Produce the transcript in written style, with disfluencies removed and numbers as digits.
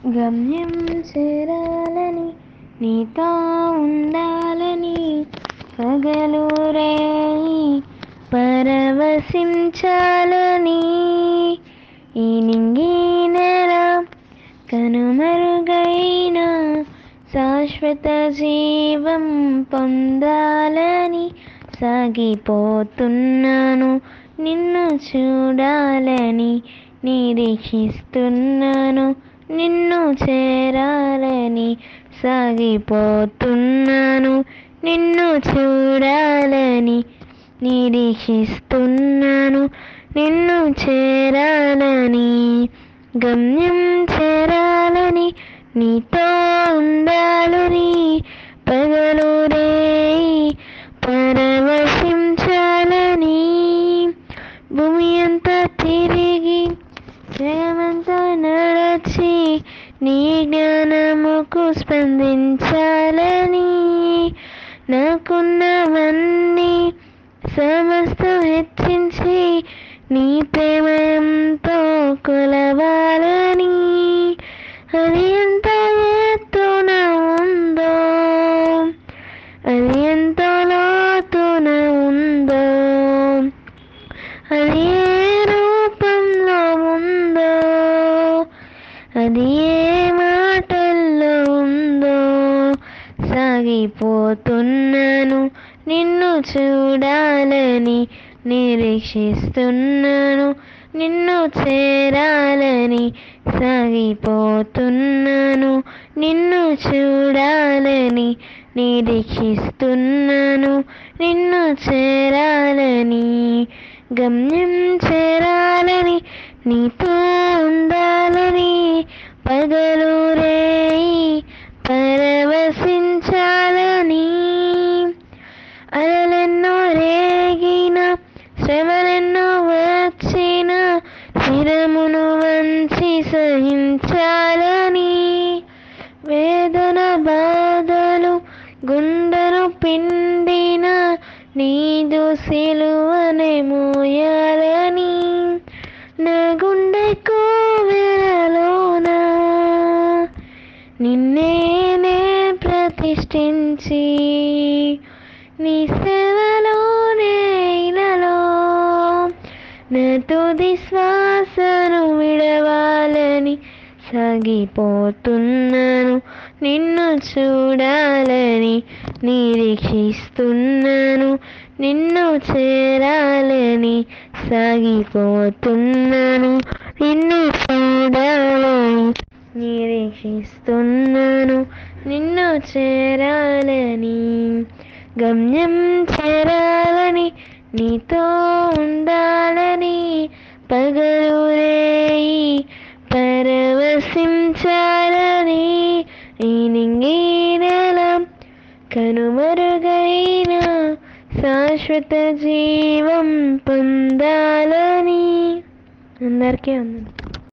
గమ్యం చేరాలని నీతో ఉండాలని పగలు రేయి పరవశించాలని ఈ నింగి నెల కనుమరుగైన శాశ్వత జీవం పొందాలని సాగిపోతున్నాను నిన్ను చూడాలని నిరీక్షిస్తున్నాను నిన్ను చేరాలని సాగిపోతున్నాను నిన్ను చూడాలని నిరీక్షిస్తున్నాను నిన్ను చేరాలని గమ్యం చేరాలని నీతో ఉండాలని పగలు రేయి పరవశించాలని భూమి అంతా తిరిగి జగమంతా నడచి నీ జ్ఞానముకు స్పందించాలని నాకున్నవన్నీ సమస్తం హెచ్చించి నీ ప్రేమతో కొలవాలని అది ఎంత ఎత్తున ఉందో అది ఎంత లోతున ఉందో అది ఏ రూపంలో ఉందో అది ఏ మాటల్లో ఉందో సాగిపోతున్నాను నిన్ను చూడాలని నిరీక్షిస్తున్నాను నిన్ను చేరాలని సాగిపోతున్నాను నిన్ను చూడాలని నిరీక్షిస్తున్నాను నిన్ను చేరాలని గమ్యం చేరాలని నీతో ఉండాలని పగలు రేయి పరవశించాలని అలలెన్నో రేగిన శ్రమలెన్నో వచ్చిన శిరమును వంచి సహించాలని వేదన బాధలు గుండెను పిండిన నీదు సిలువనే మోయాలని నా గుండె కోవెలలోన నిన్నే ప్రతిష్ఠించి నీ సేవలోనే ఇలలో నా తుది శ్వాసను విడవాలని సాగిపోతున్నాను నిన్ను చూడాలని నిరీక్షిస్తున్నాను నిన్ను చేరాలని సాగిపోతున్నాను నిన్ను చూడాలని నిరీక్షిస్తున్నాను నిన్ను చేరాలని గమ్యం చేరాలని నీతో ఉండాలని పగలు రేయి పరవశించాలని ఈ నింగి నెల కనుమరుగైన శాశ్వత జీవం పొందాలని అందరికీ వందనాలు.